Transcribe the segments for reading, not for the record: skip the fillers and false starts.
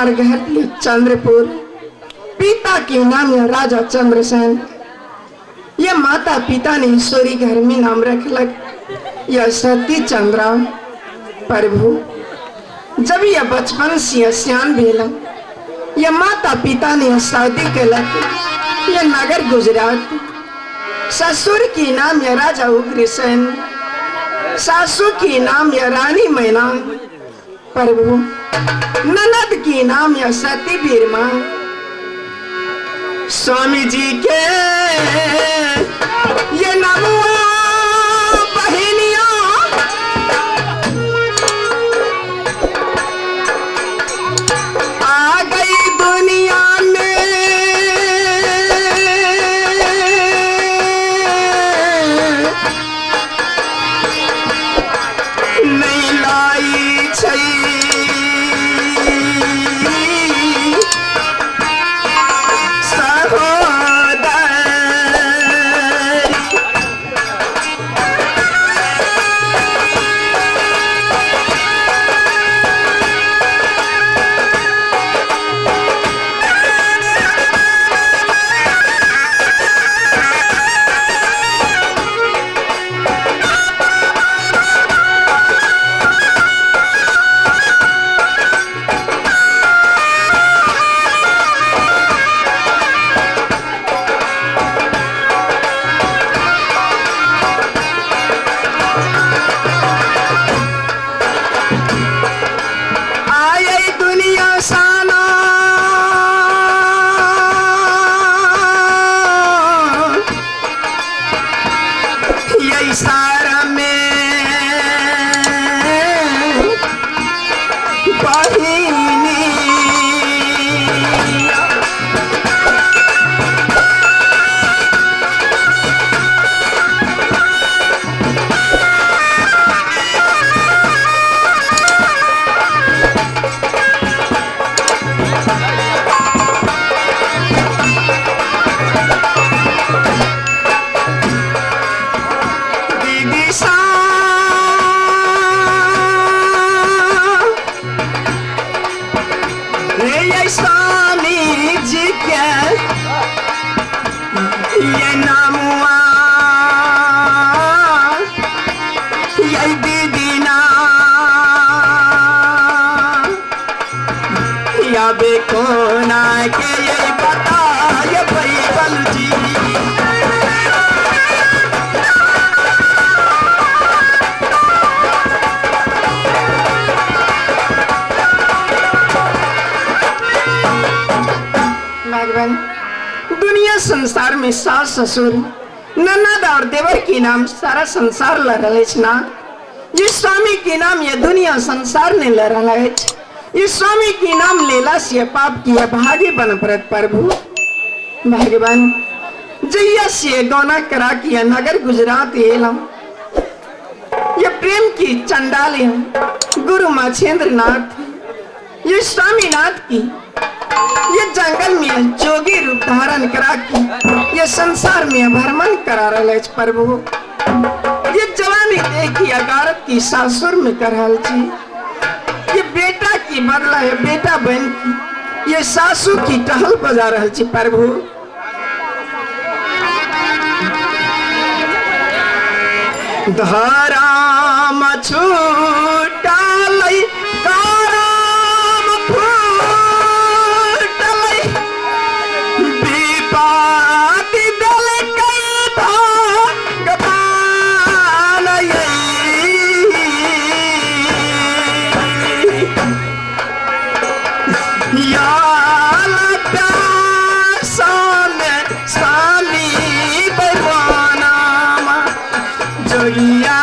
हमारे घर चंद्रपुर, पिता के नाम है राजा चंद्रसेन। यह माता पिता ने ईश्वरी घर में नाम रखलक यह सती चंद्रा। प्रभु जब यह बचपन से सियान भेल, यह माता पिता ने शादी कलक यह नगर गुजरात। ससुर की नाम है राजा उग्रसेन, सासू की नाम है रानी मैना। प्रभु ननद की नाम है सती बीरमा। स्वामी जी के ये नमुआ बहनिया आ गई दुनिया में, नहीं लाई छई सारा में बहिनी स्वामी जी के ये नामुआ ये दीदी ना या बेकोना के ये बता ये बैबल जी। दुनिया संसार में सास ससुर ननद और देवर के नाम सारा संसार लड़ना। ये स्वामी के नाम ये दुनिया संसार ने लड़ना है। ये स्वामी के नाम लेला से पाप किया भागे बन परत। प्रभु भगवान जैया से गौना करा किया नगर गुजरात एलम। ये प्रेम की चंडाली गुरु मछेंद्र नाथ ये स्वामीनाथ की ये जंगल में जोगी रूप धारण करा की ये संसार में भ्रमण करा रहे। प्रभु ये जवानी देखी अगारत की सासुर में करहल जी। ये बेटा की बदला है बेटा बन की ये सासू की टहल बजा रहे जी। प्रभु धाराम छूटा लई जोगिया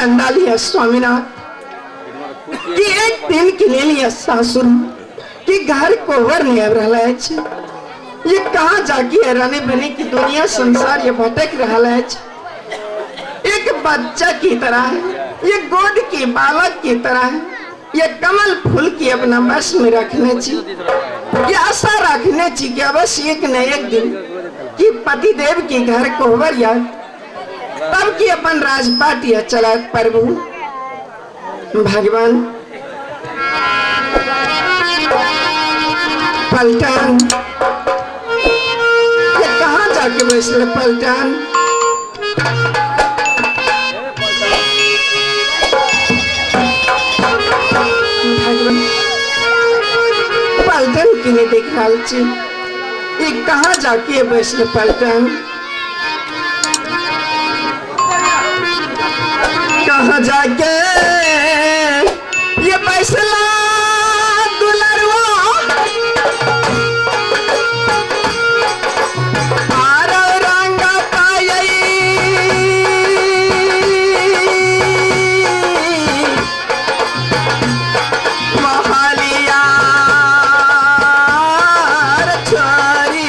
चंडाली स्वामीनाथ कि एक दिन के लिए सासुर कि घर को वर नहीं रहा है। ये कहाँ जाके रहने बने की दुनिया संसार ये भटक रहा है। एक बच्चा की तरह है, ये गोद के बालक की तरह है, ये कमल फूल की अपना बस में रखने चाहिए, ये आशा रखने चाहिए कि अवश्य एक न एक दिन कि पति देव के घर को वर याद तब की अपन राजपाट या चला प्रभु भगवान पलटन ये कहाँ जाके बैठे पलटन पलटन की नहीं देख रहा ये कहाँ जाके बैठे पलटन कहाँ जाके ये फैसला दुलरवा आरो रंगा पायई महालिया छोरी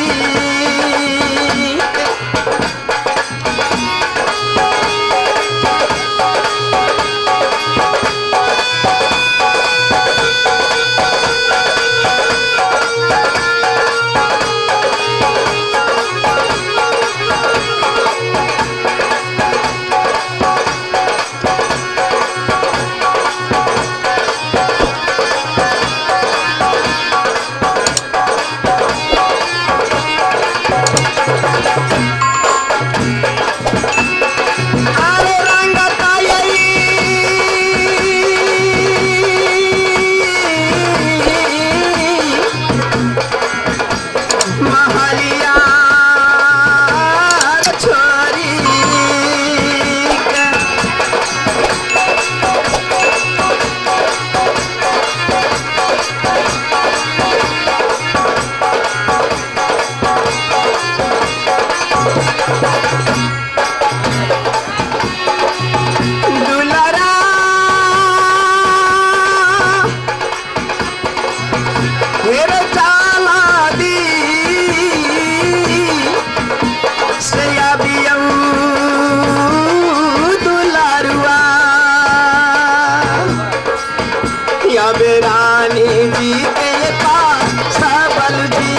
रानी जी के पास सबल जी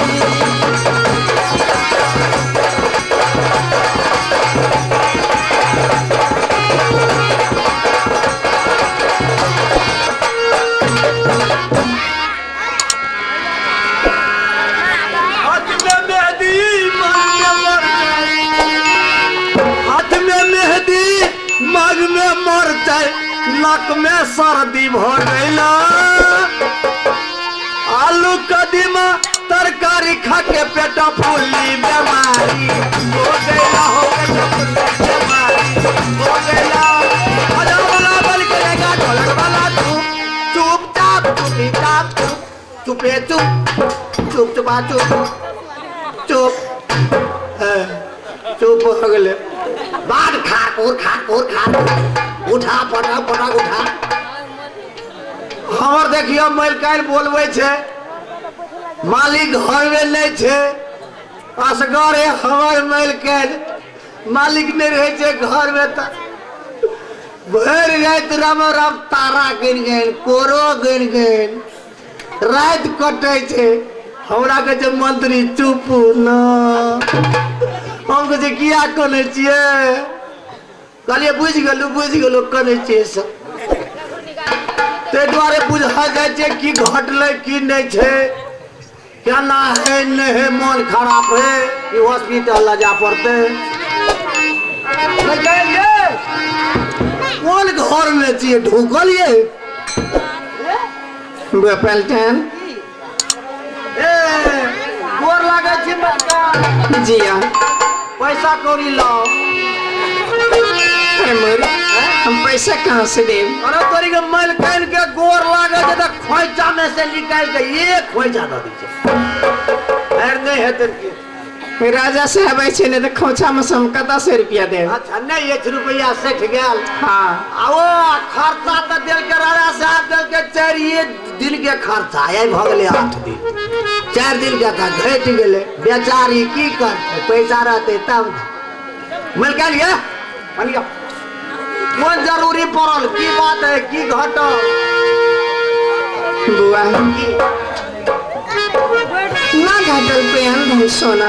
हाथ में मेहंदी मांग में मरते नक में सर्दी भर गईला आलू कदीमा तरकारी खा के पेटा फूली बीमारी हो गईला हो गईला आजा वाला बल के लेगा ढोलक वाला चुपचाप चुपचाप चुपे चुप चुपा चुप चुप हो गए बाद खार उठा पटा उठा हमर देखियो मैल काल बोलवे छे मालिक घर में नहीं छे असगरे हमर मैल काल मालिक नहीं रहे छे घर में त भर रात राम राम तारा गिन गेल कोरो गिन गेल रात कटे छे हमरा के जे मंत्री चुप न हम के जे किया कोने छिए कहलिए बुझ गेलो कने छे सब ते द्वारे बुझा जाए छे कि घटले कि नहीं छे क्या ना है नहीं है मन खराब है ये हॉस्पिटल ला जा पड़ते कौन घर में छिए ढुकलिए पलटन गोर लागे छी बच्चा जिया पैसा कौड़ी लाओ हम पैसा कहाँ से दे अरे तोरी के मैल कान के गोर लागे जे त खोइचा में से निकाल के एक खोइचा द दी छे नहीं है तेरे राजा से हवे छे ने तो खोचा में सम कता से रुपया दे। अच्छा नहीं 1 रुपया सेठ गेल। हां आओ खर्चा तो दिल के राजा साहब दिल के 4 दिन के खर्चा आई भ गेले 8 दिन 4 दिन के था घट गेले बेचारी की करते पैसा रहते तब मिल के लिए बनिया कौन जरूरी पड़ल की बात है की घटल बुआ ना घटल पेन धन सोना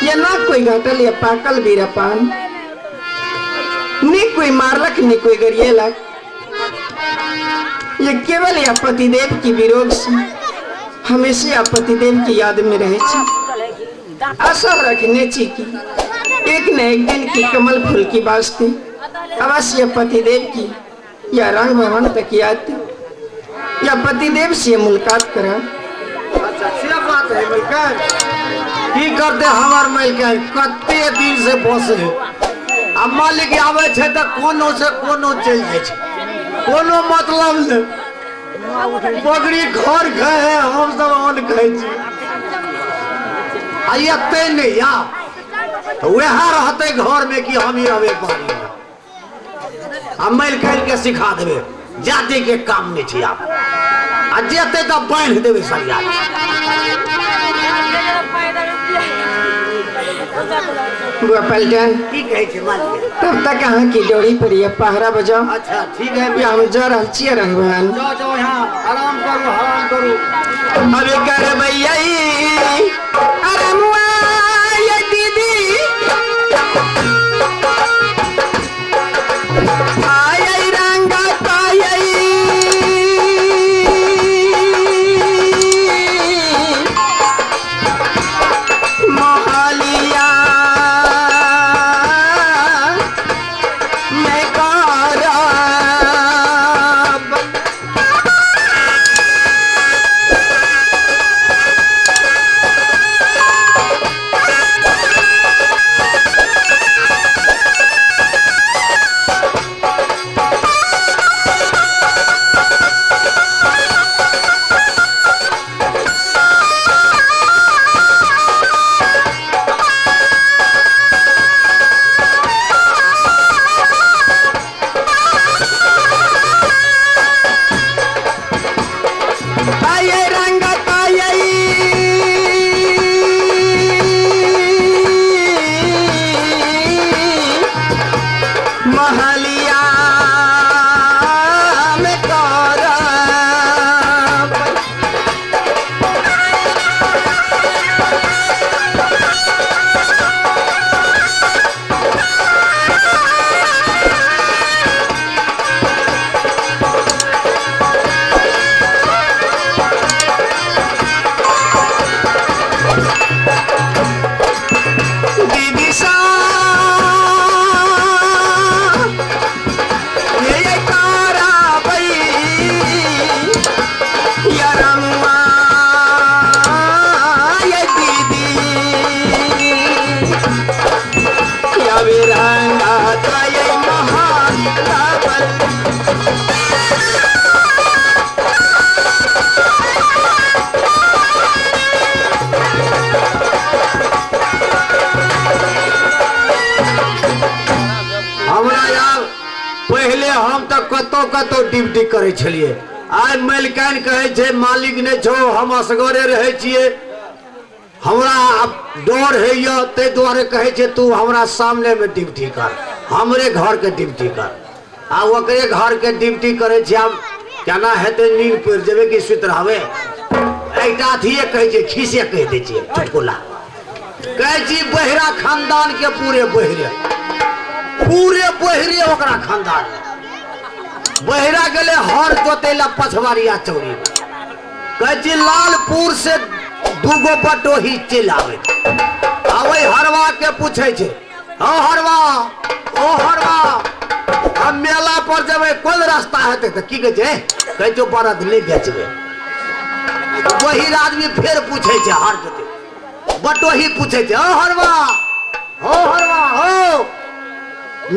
ये ना कोई घटल या पाकल बीरापान नहीं कोई मारलक नहीं कोई गरियलक ये केवल या पतिदेव की विरोध से हमेशा पतिदेव की याद में रहे आशा रखने की एक न एक दिन की कमल फूल की वास्ते अवश्य पतिदेव की या रंग भवन तक याद या पतिदेव से मुलाकात करा। अच्छा से बात है मिलकर की करते हमार मिलकर कते दिन से बसे अब मालिक आवे छे त कोनो से कोनो चल जाय छे कोनो मतलब नहीं बगड़ी घर गए हम सब अन खाई छी आयते नहीं या तो वह रहते घर में कि हम ही रहे पानी हम मिल खेल के सिखा देबे जाति के काम नहीं छी आप आ जेते तो बांध देबे सरिया बुआ पलटन की कहे छे मालिक तब तक कहाँ की डोरी पर ये पहरा बजाओ। अच्छा ठीक है या हम जा रहल छियै रंग भवन जाओ जाओ यहाँ आराम करो अबे कर भैया अरे मुआ ये दीदी आई रंगा पाई मोहालिया मैं कारा महलिया में कारा दीदी सा पहले हम तो कतो ड्यूटी करे छलिए आज मलिकान कहे छे मालिक ने छो हम असगरे रहे छिए हमरा डर है ये ते द्वारे कहे छे तू हमरा सामने में ड्यूटी कर हमरे घर के ड्यूटी कर आ ओकरे घर के ड्यूटी करे छे हम केना हेते नींद पर जेबे कि सुत रहबे एकटा थिए कहे छे खीसे कह दे छे चुटकुला कहे छी बहिरा खानदान के पूरे बहिरे ओकरा खानदान बहिरा गले हर जोतेला पछवारिया चौरी कहे छी लालपुर से दूगो बटोही चल आवे हरवा के पूछे छे ओ हरवा हम मेला पर जबे कोन रास्ता हेते त की कहे जो बरद ले बेचबे वही आदमी फिर पूछे छे हर जोते बटोही पूछे छे ओ हरवा हो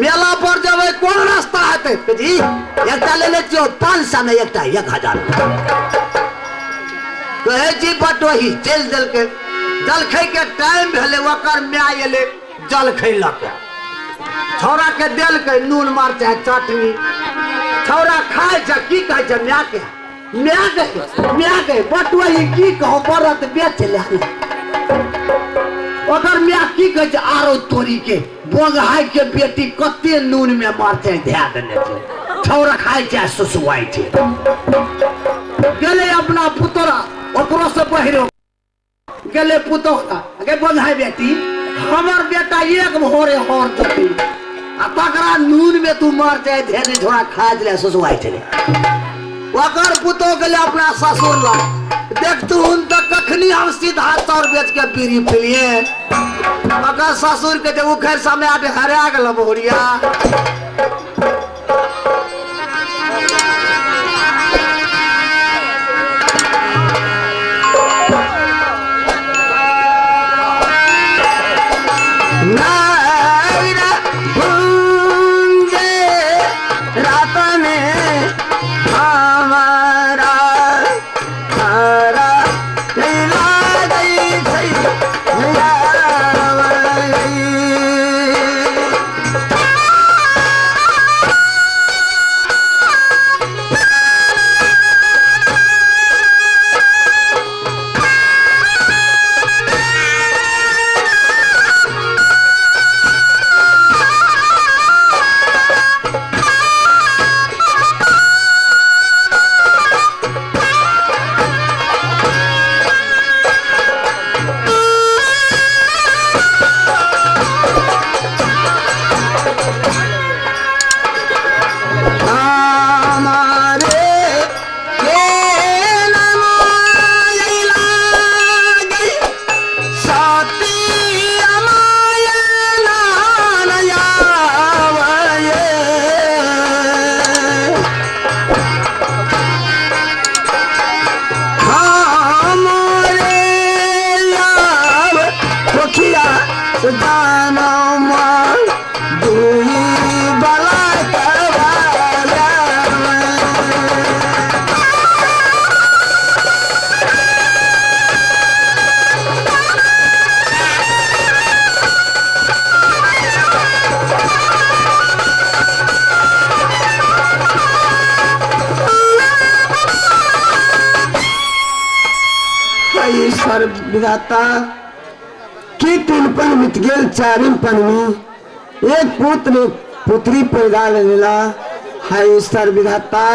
मेला पर जब कौन रास्ता है जी एकटा ले ले 500 में एकटा 1000 कहे जी बटोही चल दिल के जलखै के टाइम भेले ओकर माय एले जलखै ल के छौरा के देल के नून मरचाइ चटनी छौरा खाय छ की कहै छ म्या के बटुआ की कहो बरत बेच ले ओकर म्या की कहै छ आरो तोरी के बोंगहाई के बेटी कते नून में मरचाइ धै देने छै छौरा खाय छ सुसुआइ छै गेले अपना पुतरा ओकरो से बहिरो गेले पुतोरा के बोंगहाई बेटी हमर बेटा एक भोरे हर देती आ तकरा नून में तू मर जाए धेने झोड़ा खा ले ससुआई चले ओकर पुतो गेले अपना ससुर ला देख तू उन तक कखनी हम सीधा तौर बेच के पीरी पिलिए ओकर ससुर के जे उखर समय आटे हरा गेल बोरिया विधाता की तिलपन मित गेल चारिम पन में एक पुत्र पुत्री पैदा लेला है ईश्वर विधाता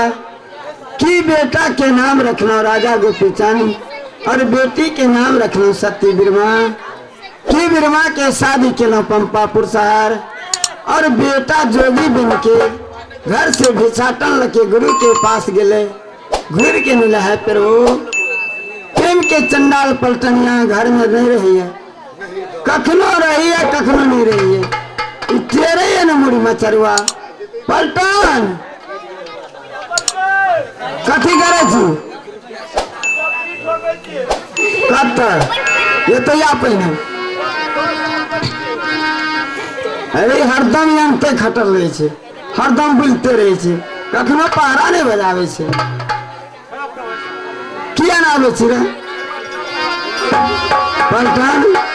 की बेटा के नाम रखना राजा गोपीचंद और बेटी के नाम रखना सती बिरमा की बिरमा के शादी के पंपापुर शहर और बेटा जोगी बन के घर से भिक्षाटन लगे गुरु के पास गेले घूर के मिला है फिर वो प्रेम के चंडाल पलटनिया घर में नहीं रही है कखनो रही है कखनो नहीं रही है तेरे है ना मुड़ी मचरुआ पलटन कथी करे छी ये तो या पहिने अरे हरदम यंते खटल रहे छे हरदम बुलते रहे छे कखनो पहरा नहीं बजावे छे किया ना आवे छी रे पलटन